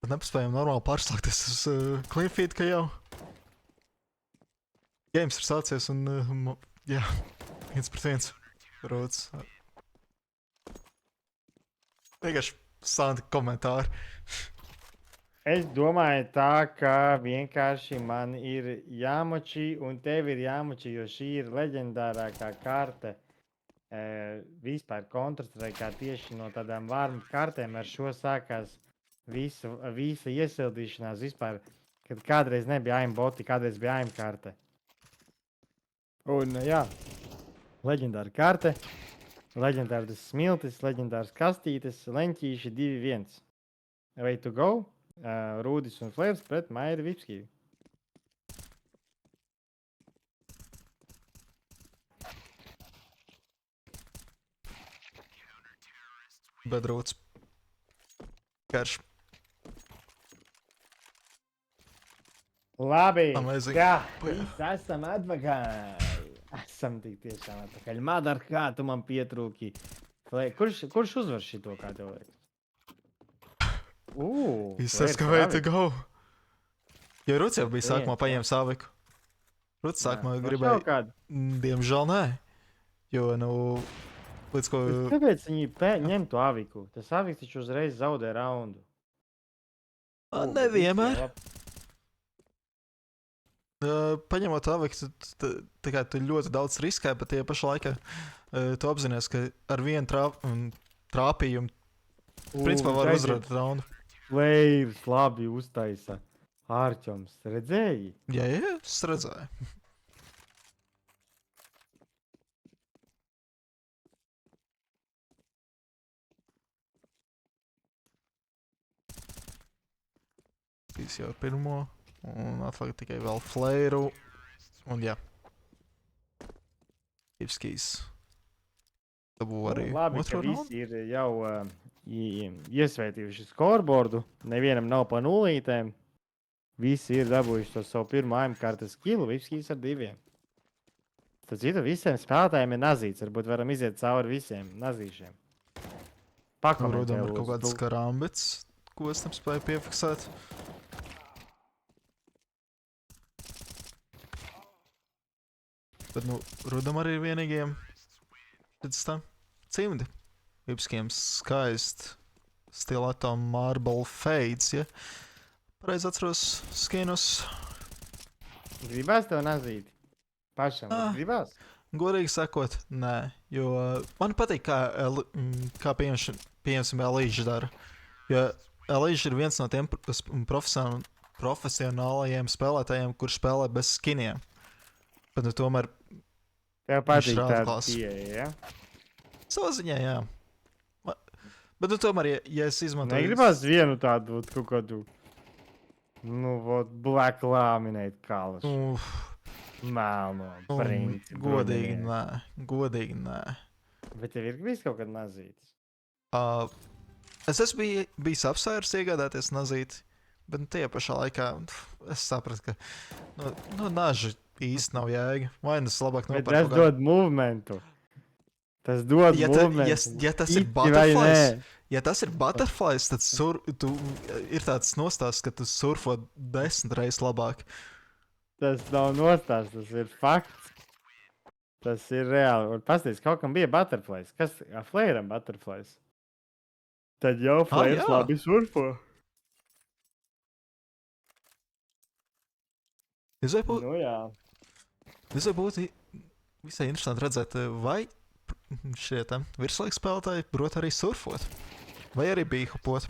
Tad nepaspējām normāli pārslēgties uz clean feed, ka jau games ir sācies un, jā, 1-1 rodas. Vienkārši santi komentāri. Es domāju tā, ka vienkārši man ir jāmoči un tev ir jāmoči, jo šī ir leģendārākā karte vispār Counter-Strike'ā tieši no tādām vārmu kartēm. Ar šo sākās visa iesildīšanās vispār, kad kādreiz nebija aimboti, kādreiz bija aimkarte. Un jā, leģendāra karte, leģendāras smiltis, leģendāras kastītes, leņķīši 2-1. Way to go, Rūdis un Flērs pret Mairi Vipskiju. Bedrūts. Karš. Labi, Amazing. jā, visi esam atpakaļ. Esam tik tiešām atpakaļ. Madar, kā tu man pietrūki? Kurš uzvar šito, kā tev liekas? Viņš saka, ka way to go. Jo Ruts jau bija sākumā paņēma saviku. Ruts sākumā gribēja. Diemžēl nē. Jo, nu, līdz ko... Kāpēc viņi ņem to aviku? Tas aviks taču uzreiz zaudē raundu. Nevienmēr. Paņemot aviku, tu ļoti daudz riskē, bet tie pašā laikā tu apzinies, ka ar vienu trāpījumu principā var uzvarēt raundu. Flērs labi uztaisa. Ārķoms, redzēji? Jā, es redzēju. Šis jau pirmo, un atliek tikai vēl Flēru, un jā. Ipskijs. Dabū arī labi, otro ka raundu. visi ir jau iesveitījuši scoreboardu. Nevienam nav pa nulītēm. Visi ir dabūjuši to savu pirmo aimkartes killu, Vipskijs ar 2. Tad citu visiem spēlētājiem ir nazīts. Varbūt varam iziet cauri visiem nazīšiem. Pakomentē, Rudam ir kaut kāds karambits, ko es nespēju piefiksēt. Bet, nu, Rudam arī ir vienīgiem, redz tā, cimdi. Vipskijiem skaisti stiletto marble fades, ja? Pareiz atceros skinus. Gribās tev nazīt? Pašam, gribās? Godīgi sakot, nē, jo man patīk, kā pieņemsim Elīžu dara. Jo Elīža ir viens no tiem profesionālajiem spēlētājiem, kurš spēlē bez skiniem. Bet nu tomēr tev patīk rāda tāda klasi. pieeja, ja? Savā ziņā, jā. Bet nu tomēr, ja es izmantoju... Negribās vienu tādu kaut kādu, nu, black laminate kalas. Melno, princi. Godīgi nē. Bet tev ir bijis kaut kad nazītis? Es esmu bijis apsvērs iegādāties nazīti, bet tajā pašā laikā es sapratu, ka nu naži īsti nav jēga. Vai tas labāk Bet nopērk tas dod movementu. Tas dod movementu. Ja tas ir butterflies, tad ir tāds nostāsts, ka tu surfo 10 reizes labāk. Tas nav nostāsts, tas ir fakts. Tas ir reāli. Un pasties, kaut kam bija butterflies. Kas? Flēram butterflies. Tad jau Flērs labi surfo. Es Nu jā. būtu visai interesanti redzēt, vai šie virslaiks spēlētāji prot arī surfot. Vai arī bīhupot.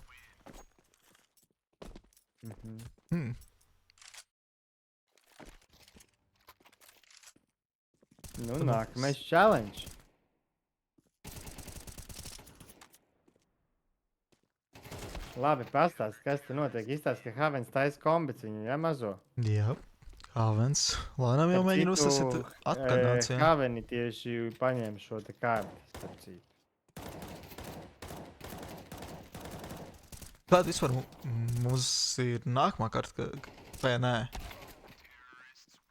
Nu, nākamais challenge. Labi, pastāst, kas te notiek. Izstāst, ka Havens taisa kombiciņu, ja mazo? Jā, Havens. Lēnām jau mēģina uzsasīt atkanāciju. Haveni tieši paņēma šo te kārti, starp citu. Kāda vispār mums ir nākamā karta, vai nē?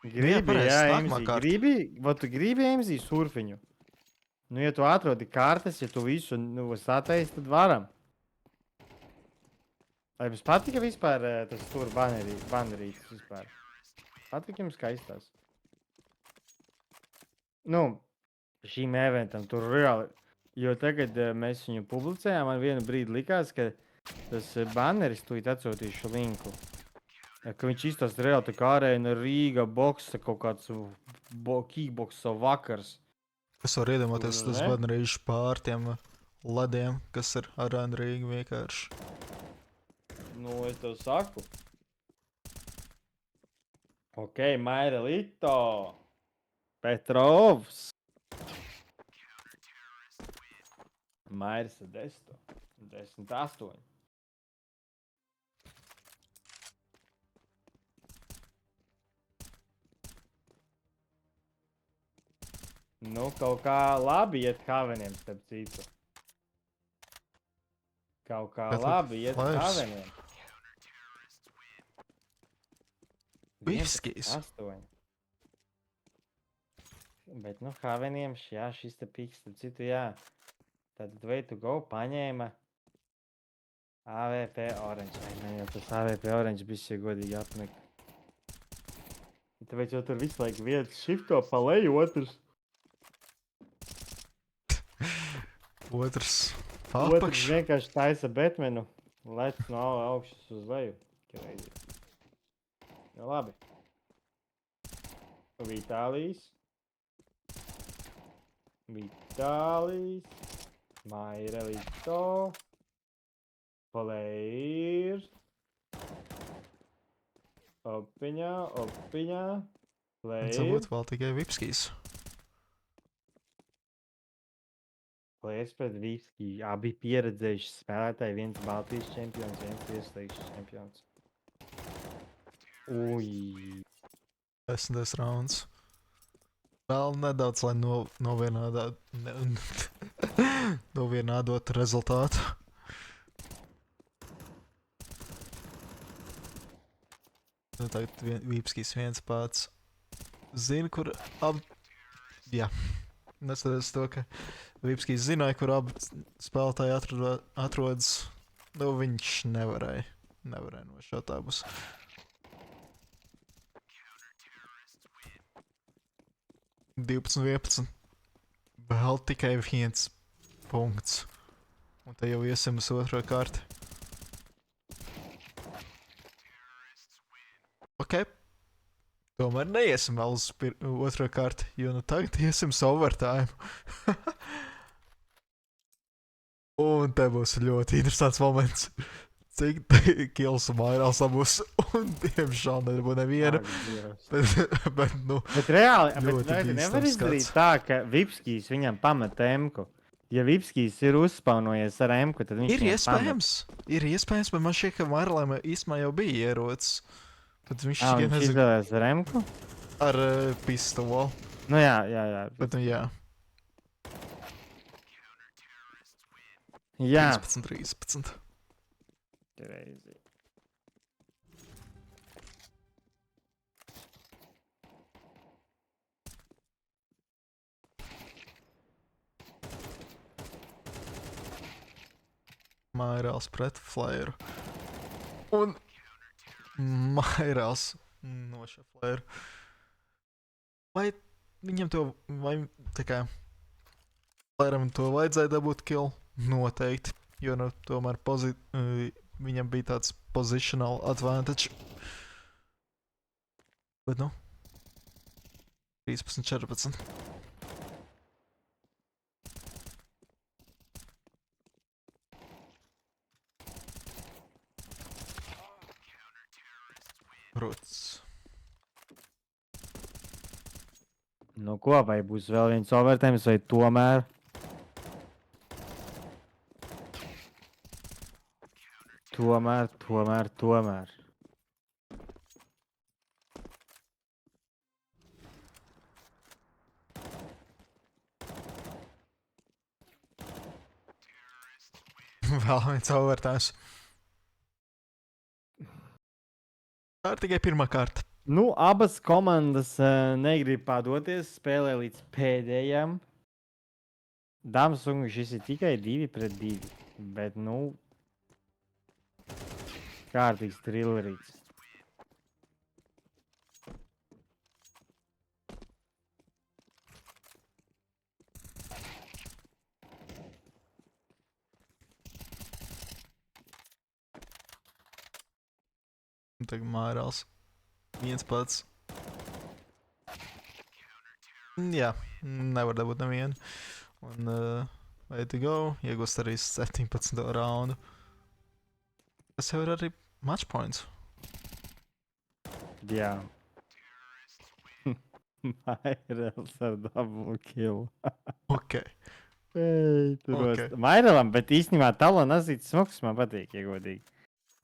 Gribi, jā, MZ, gribi? Vai tu gribi MZ surfiņu? Nu, ja tu atrodi kartes, ja tu visu sataisi, tad varam. Vai jums patika vispār tas tur banerītis vispār? Patika jums skaistās? Nu, šīm eventam tur reāli. Jo tagad mēs viņu publicējām, man vienu brīdi likās, ka tas baneris, tūlīt atsūtīšu linku, ka viņš izstāsta reāli tā kā arēna Rīga boksa, kaut kāds kickboksa vakars. Es varu iedomāties, Tur, tas ne? bannerīšs pār tiem lediem, kas ir arēna Rīga vienkārši. Nu, es tev saku. Ok, Maira Lito. Petrovs. Mairs 10. 10-8. Nu, kaut kā labi iet Haveniem, starp citu. Kaut kā Bet labi iet Flyers. Haveniem. Bifskijs. 8. Bet, nu, Haveniem, jā, šis te piks, starp citu, jā. Tad way to go paņēma AVP Orange. Vai ne, jau tas AVP Orange bija godīgi apnika. Tāpēc jau tur visu laiku viens shifto pa leju, otrs Otrs Otrs apakš. vienkārši taisa Batmanu, lec no augšas uz leju. Crazy. Nu labi. Vitālijs. Maira Lito. Player. Opiņā. Viņš Player. būtu vēl tikai Vipskijs. Players pret Vīski. Abi pieredzējuši spēlētāji. Viens Baltijas čempions, viens ieslīgšs čempions. Ui. 10. rauns. Vēl nedaudz, lai novienādot rezultātu. Nu, tagad Vīpskijs viens pats. Zinu, kur Jā. Neskatoties to, ka Vīpskijs zināja, kur abi spēlētāji atrodas. Nu, viņš nevarēja nošaut abus. Divpadsmit, 11. Vēl tikai viens punkts. Un te jau iesim uz otro kārti. Ok. Tomēr neiesim vēl uz otro kārti, jo nu tagad iesim uz overtime. Un te būs ļoti interesants moments. Cik kills un vairāk sabūs. Un diemžēl nebūs neviena. Bet, nu, Bet reāli, ļoti bet bīstams nevar izdarīt skats. tā, ka Vipskijs viņam pamet M-ku. Ja Vipskijs ir uzspaunojies ar M-ku, tad viņš Ir viņam iespējams, bet man šķiet, ka Marlēm īstenībā jau bija ierocis. Bet viņš pamet. tikai Viņš nezina izvēlējās ar M-ku? ar pistoli. Nu jā. Bet, nu jā, Jā. 13. Crazy. Mairāls pret Flyeru. Un Mairāls noša Flyeru. Vai viņam to, vai tā kā Flyeram to vajadzēja dabūt kill? Noteikti, jo nu tomēr viņam bija tāds positional advantage. Bet nu, 13-14. Rots. Nu ko, vai būs vēl viens overtime, vai tomēr? Tomēr. Vēl viens overtime. Tā ir tikai pirmā kārta. Nu, abas komandas negrib padoties, spēlē līdz pēdējam. Dāmas un šis ir tikai 2-2. Bet, nu, kārtīgs trillerīts. Un tagad mārās. Viens pats. Jā, nevar dabūt nevienu. Un way to go. Iegūst arī 17. raundu. Tas jau ir arī match points. Jā. Mairels ar double kill. Ok. Ei, tur Ok. okay. Mairelam, bet īstenībā talon azīts smoks man patīk, ja godīgi.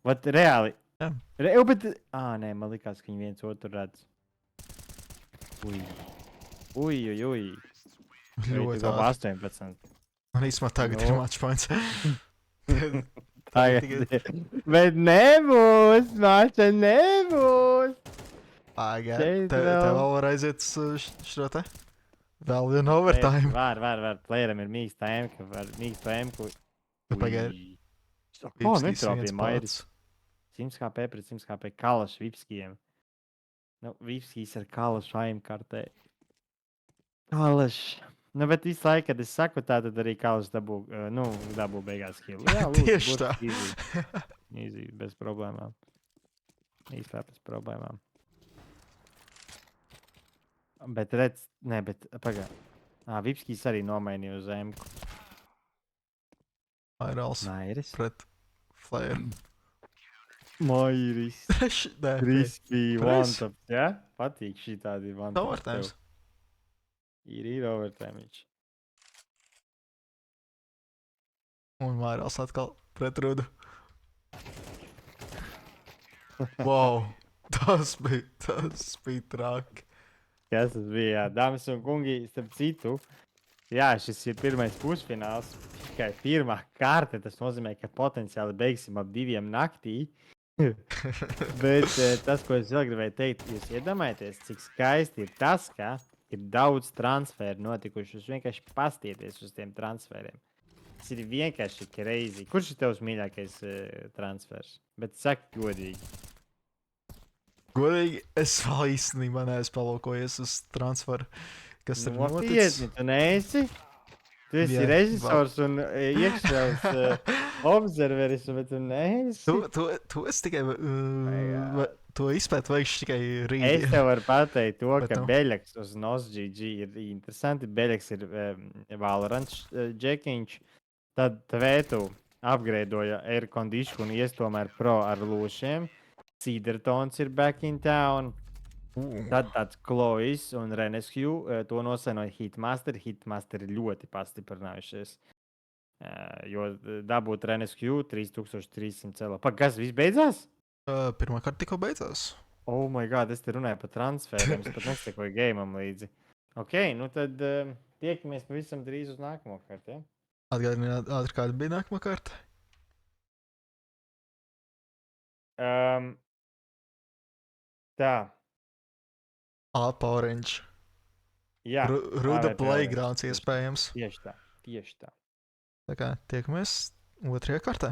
Vat reāli. Jā. Bet... nē, man likās, ka viņi viens otru redz. Ui. Ļoti labi. ātri. 18. Man īstenībā tagad ir Nu. match points. Tagad. Bet nebūs, mača nebūs. Pagaid, Šeit tev vēl. vēl var aiziet šo te? Vēl vienu overtime. Var. Playeram ir mīksta emka, var mīksta emku. Pagaid. Kā Vipskijs netrāpīja viens Mairis? pats. 100 HP pret 100 HP Kalaš Vipskijiem. Nu, Vipskijs ar Kalašu aimkartē. Kalaš. Nu, bet visu laiku, kad es saku tā, tad arī Kalaš dabū beigās kill. Jā, lūdzu, Tieši būtu tā. easy. Easy, bez problēmām. Īstā bez problēmām. Bet redz, pagā. Vipskijs arī nomainīja uz emku. Mairals Mairis. pret Flare. Mairis. Nē, Crispy Pareizi. one-tap, jā? Patīk šī tādi one-tap. overtimes. Ir overtime. Un Mairals atkal pret Rudu. Wow, tas bija traki. Kas tas bija? Jā, dāmas un kungi, starp citu, jā, šis ir pirmais pusfināls. Tikai pirmā kārta, tas nozīmē, ka potenciāli beigsim ap 2 naktī. Bet tas, ko es vēl gribēju teikt, jūs iedomājaties, cik skaisti ir tas, ka ir daudz transferu notikuši. Jūs vienkārši pastieties uz tiem transferiem. Tas ir vienkārši crazy. Kurš ir tavs mīļākais transfers? Bet saki godīgi. Godīgi, es vēl īstenībā neesmu palūkojies uz transferu, kas ir noticis. Nopietni, tu neesi? Tu esi Jā, režisors un iekšēls observeris, bet tu neesi. Tu esi tikai, Jā. to izpēt veikšu tikai Es rīt. tev varu pateikt to, Bet ka nu. Beļaks uz NosGG ir interesanti. Beļaks ir Valorants džekiņš. Tad Tvētu upgradeoja air condition un ies tomēr pro ar lūšiem. Cedartons ir back in town. Tad tāds Chloe's un Renescue to nosēnoja Hitmaster. Hitmaster ir ļoti pastiprinājušies. Jo dabūt Renescue 3300 celo. Kas, viss beidzās? Pirmā kārta tikko beidzās. Oh my god, es te runāju par transferiem. Es pat nesekoju gameam līdzi. Ok, nu tad tiekamies pavisam drīz uz nākamo kārtu, ja? Atgādināt ātri, kāda bija nākamā kārta. Tā, Up Orange. jā. Ruda AVP playgrounds Orange. iespējams. Tieši tā, tieši tā. Tā kā tiekamies otrajā kārtā.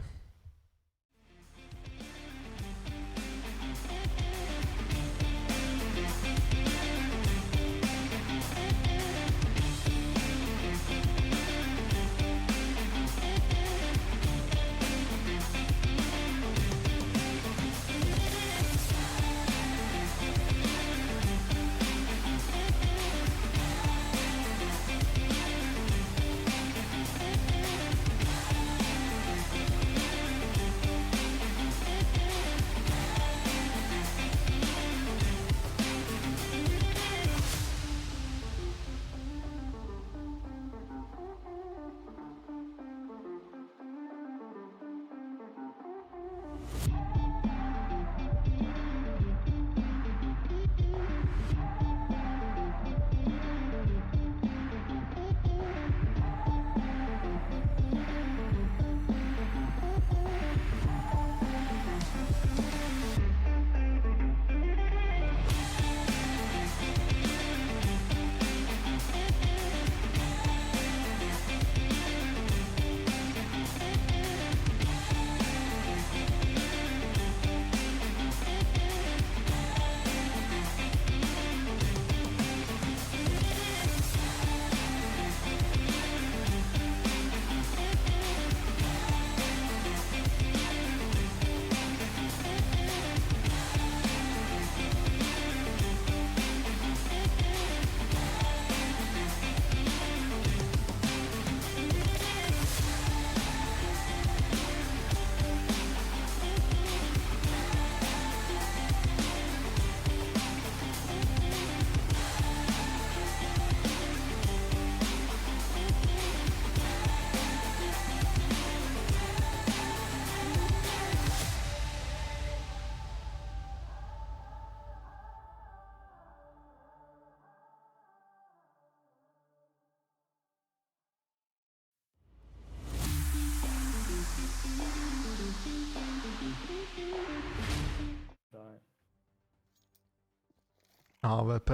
AVP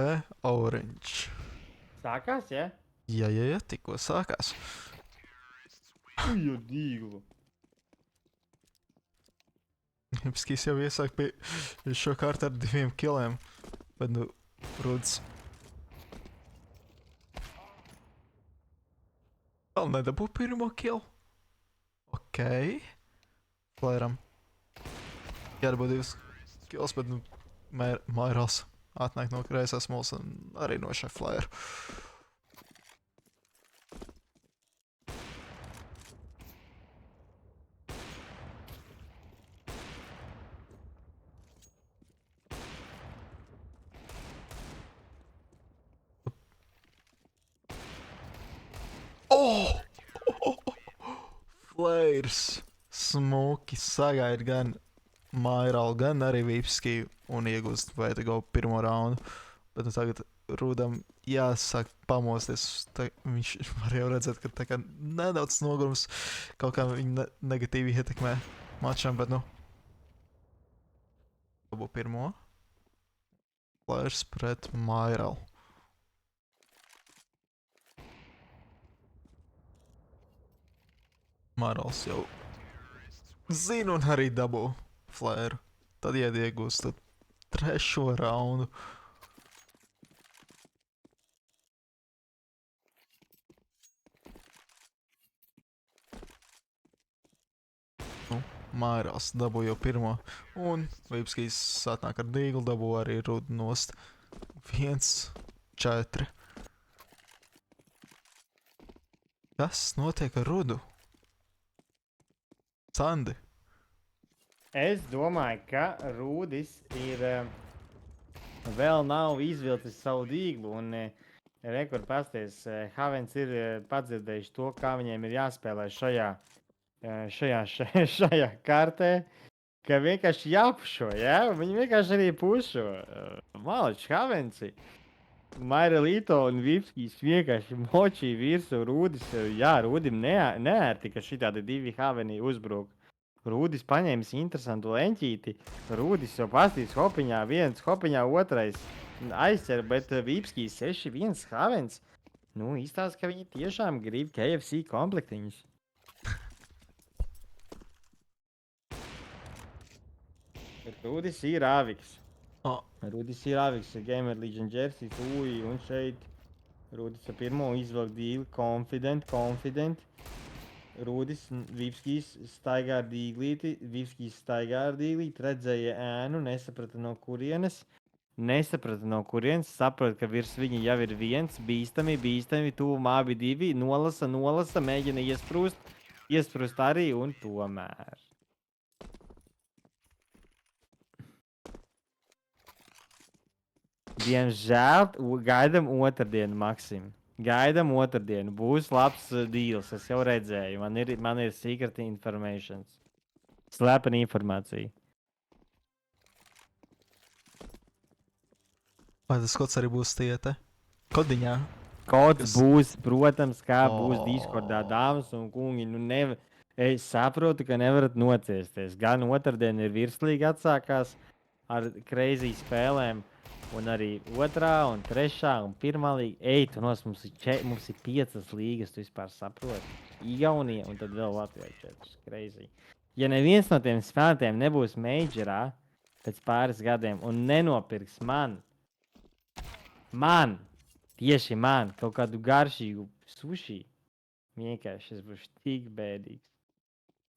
Orange. Sākās, ja? Jā, tikko sākās. Uju, dīglu. Hipskis jau iesāk pie šo kārtu ar 2 kiliem. Bet nu, Ruds. Vēl nedabū pirmo kilu. Ok. Flairam. Jādabūt 2 kills, bet nu, Mairals atnāk no kreisās mulas un arī no šai flairu. Oh! Flairs smuki sagaida gan Mairalu, gan arī Vipskiju un iegūst Veidago pirmo raundu. Bet nu tagad Rudam jāsāk pamosties. Viņš var jau redzēt, ka tā kā nedaudz nogurums kaut kā viņa negatīvi ietekmē mačam, bet nu. Dabū pirmo. Flairs pret Mairalu. Mairals jau zina un arī dabū flairu. Tad iegūst 3. raundu. Nu, Mairals dabū jau pirmo. Un Vipskijs atnāk ar dīglu, dabū arī Rudu nost. 1-4. Kas notiek ar Rudu? Sandi. Es domāju, ka Rūdis ir vēl nav izvilcis savu dīglu un rekord pasties. Havens ir padzirdējuši to, kā viņiem ir jāspēlē šajā kartē, ka vienkārši jāpušo, ja? Viņi vienkārši arī pušo. Maličs Havensi. Mairalīto un Vipskijs vienkārši močīja virsū Rūdis. Jā, Rūdim neērti, ka šitādi 2 Haveni uzbruk. Rūdis paņēmis interesantu leņķīti. Rūdis jau pastīs hopiņā, viens hopiņā, otrais aizcer, bet Vipskijs 6-1 Havens. Nu, izstāsta, ka viņi tiešām grib KFC komplektiņus. Rūdis ir Āviks. Oh. Rūdis ir Āviks, Gamer Legion Jersey, Tūji un šeit. Rūdis ar pirmo izvelk dīli, confident. Rūdis, Vipskijs staigā ar dīglīti, Vipskijs staigā ar dīglīti, redzēja ēnu, nesaprata no kurienes, saprata, ka virs viņa jau ir viens, bīstami, tuvumā abi 2, nolasa, mēģina iesprūst arī un tomēr. Diemžēl gaidam otrdienu, Maksim. Gaidam otrdienu. Būs labs deals. Es jau redzēju. Man ir secret information. Slepena informācija. Vai tas kods arī būs tiete? Kodiņā? Kods būs, protams, kā būs Discordā, dāmas un kungi. Nu es saprotu, ka nevarat nociesties. Gan otrdien ir virslīga atsākās ar crazy spēlēm. Un arī 2. un 3. un 1. līga. Ej, tu mums ir 5 līgas, tu vispār saproti. Igaunie un tad vēl Latvijā 4. Crazy. Ja neviens no tiem spēlētiem nebūs majorā pēc pāris gadiem un nenopirks tieši man, kaut kādu garšīgu sushi, vienkārši es būšu tik bēdīgs.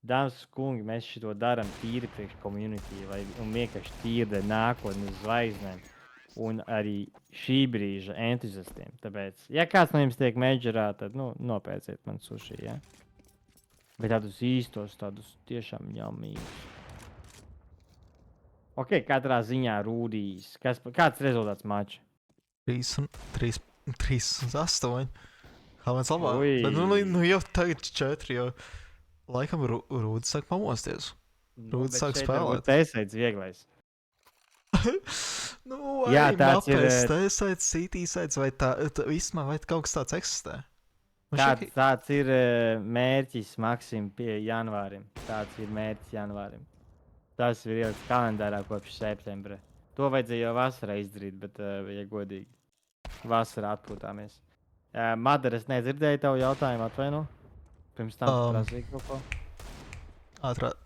Dāmas un kungi, mēs šito daram tīri priekš community, un vienkārši tīri nākotnes zvaigznēm. Un arī šī brīža entuziastiem. Tāpēc, ja kāds no jums tiek majorā, tad, nopērciet man sushi, ja? Bet tādus īstos, tādus tiešām ņaumīgus. Ok, katrā ziņā Rūdīs. Kāds rezultāts mača? 3-8. Havens labā. Bet nu jau tagad 4, jo laikam Rūdis sāk pamosties. Rūdis sāk spēlēt. T-saids vieglais. Nu, jā, tāds ir T-saids, CT-saids vai vismā vai kaut kas tāds eksistē? Tāds ir mērķis Maksim pie janvārim. Tas ir ielikts kalendārā kopš septembra. To vajadzēja jau vasarā izdarīt, bet, ja godīgi, vasarā atpūtāmies. Madara, es nedzirdēju tavu jautājumu, atvaino. Pirms tam tu prasīji kaut ko.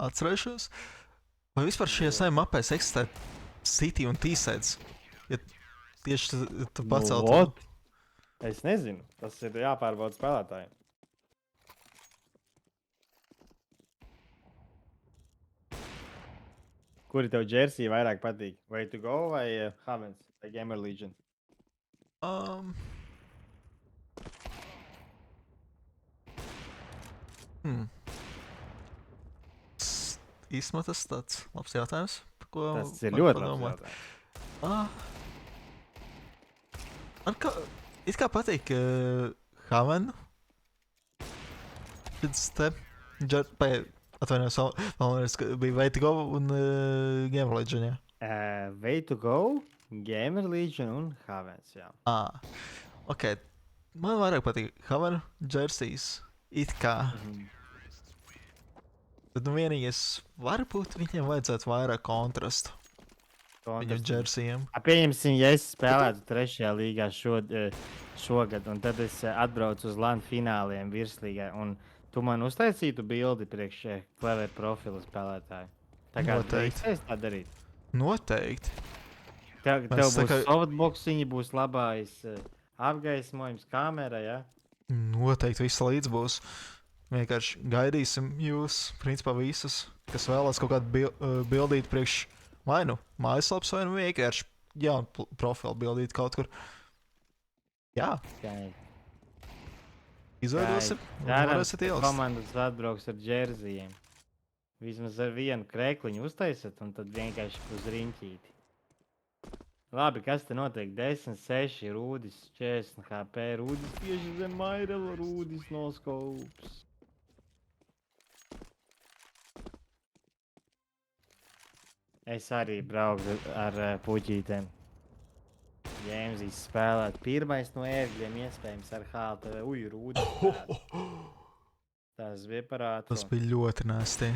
Atcerēšos. Vai vispār šajā saimē mapēs eksistē City un T-Sets? Ja tieši tu pacelt. what? Es nezinu. Tas ir jāpārbauda spēlētājiem. Kuri tev džersija vairāk patīk? Way to go vai Havens vai Gamer Legion? Īsumā tas tāds labs jautājums. Tas ir ļoti labs jautājums. Man it kā patīk Havenu. Šis te... Atvainojos, vēlreiz, ka bija Way to go un Gamer Legion, jā. Way to go, Gamer Legion un Havens, jā. Ok. Man vairāk patīk Havenu jersijas. It kā. Tad vienīgais, varbūt viņiem vajadzētu vairāk kontrastu. Viņu džersijiem. Pieņemsim, ja es spēlētu 3. līgā šogad, un tad es atbraucu uz LAN fināliem virslīgā, un tu man uztaisītu bildi priekš Clever profila spēlētāju. Tā kā es tā darītu. Noteikti. Tev būs softboxiņi, būs labais apgaismojums kamera, ja? Noteikti viss līdz būs. Vienkārši gaidīsim jūs, principā visus, kas vēlas kaut kādu bildīt priekš vai nu mājaslaps, vai nu vienkārši jaunu profilu bildīt kaut kur. Jā. Izveidosim, un varēsiet ielast. Komandas atbrauks ar džerzijiem. Vismaz ar vienu krēkliņu uztaisat, un tad vienkārši uz riņķīti. Labi, kas te notiek? 10, 6, Rūdis, 40 HP, Rūdis tieši zem Mairela, Rūdis noskaups. Es arī braucu ar puķītēm. Jēmzīs spēlēt. Pirmais no ērgļiem iespējams ar HLTV. Uj, Rūdis. Tas bija parāds. Tas bija ļoti nāstī.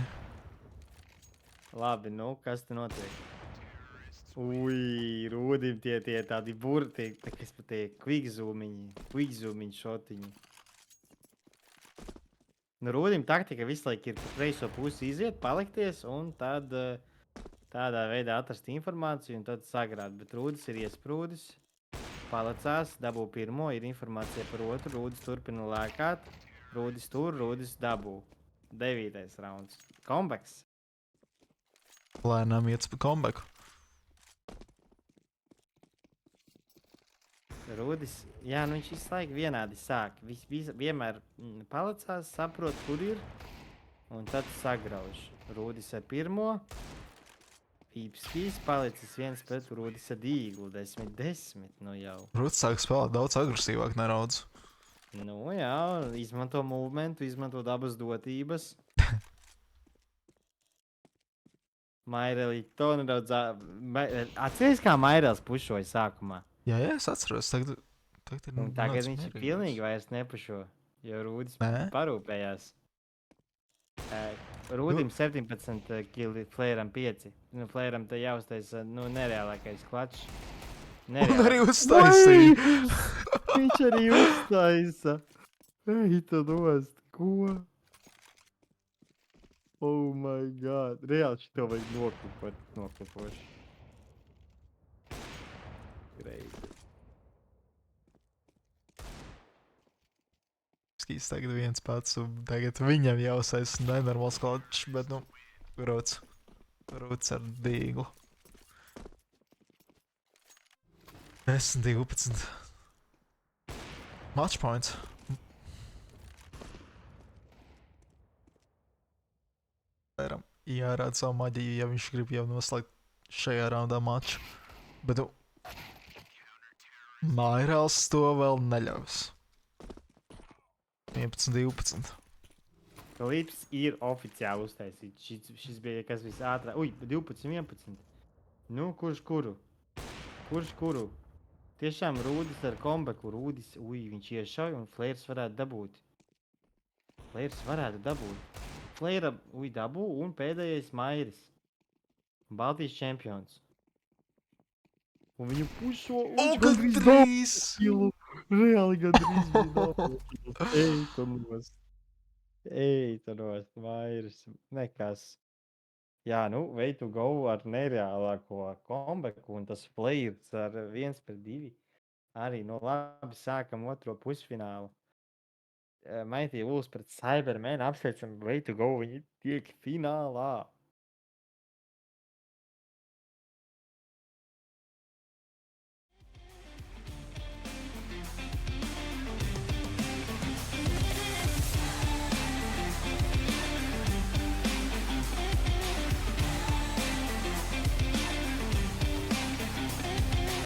Labi, nu, kas te notiek? Uj, Rūdim tie tādi burti, kas pat tie quickzoomiņi šotiņi. Nu, Rūdim taktika visu laiku ir pa kreiso pusi iziet, palikties un tad tādā veidā atrast informāciju un tad sagrāt. Bet Rūdis ir iesprūdis, palicās, dabū pirmo, ir informācija par otru, Rūdis turpina lēkāt, Rūdis tur, Rūdis dabū. 9. rauns. Kombeks. Lēnām iet pa kombeku. Rūdis, jā, nu viņš visu laiku vienādi sāk. Vienmēr palicās, saprot, kur ir, un tad sagrauž. Rūdis ar pirmo. Pīps, palicis viens pret Rūdis ar dīglu. 10, nu jau. Rūdis sāk spēlēt daudz agresīvāk nedaudz. Nu jā, izmanto movementu, izmanto dabas dotības. Maireli, to nedaudz... Atceries, kā Mairels pušoja sākumā? Jā, es atceros. Tagad viņš ir pilnīgi vairs nepušo, jo Rūdis parūpējās. Rūdim 17 kili, Flairam 5. Nu, Flairam te jāuztaisa, nu, nereālākais klačs. Un arī uztaisīja. Viņš arī uztaisa. Ej, tad ost, ko? Oh my god. Reāli šito vajag noklipoši. Great. Skīs tagad viens pats, un tagad viņam jāuztais nenormāls klačs, bet, nu, Rūds ar dīglu. 10, 12. Match points. Varam jārāda savu maģiju, ja viņš grib jau noslēgt šajā raundā matču. Bet, nu, Mairels to vēl neļaus. 11, 12. Klips ir oficiāli uztaisīts. Šis bija kas visātrāk. Uj, 12, 11. Nu, kurš kuru? Tiešām Rūdis ar kombeku. Rūdis, viņš iešauj un Flairs varētu dabūt. Flaira, dabū un pēdējais Mairis. Baltijas čempions. Un viņu pušo, O, viņš gandrīz gandrīz! kilu. Reāli gandrīz bija nopūkils. Ej, tu nost. Ej, tu nost. Vairs nekas. Jā, nu, way to go ar nereālāko kombeku un tas players ar 1-2. Arī, nu, labi, sākam otro pusfinālu. Mighty Wolves pret Cybermen apsveicam way to go. Viņi tiek finālā.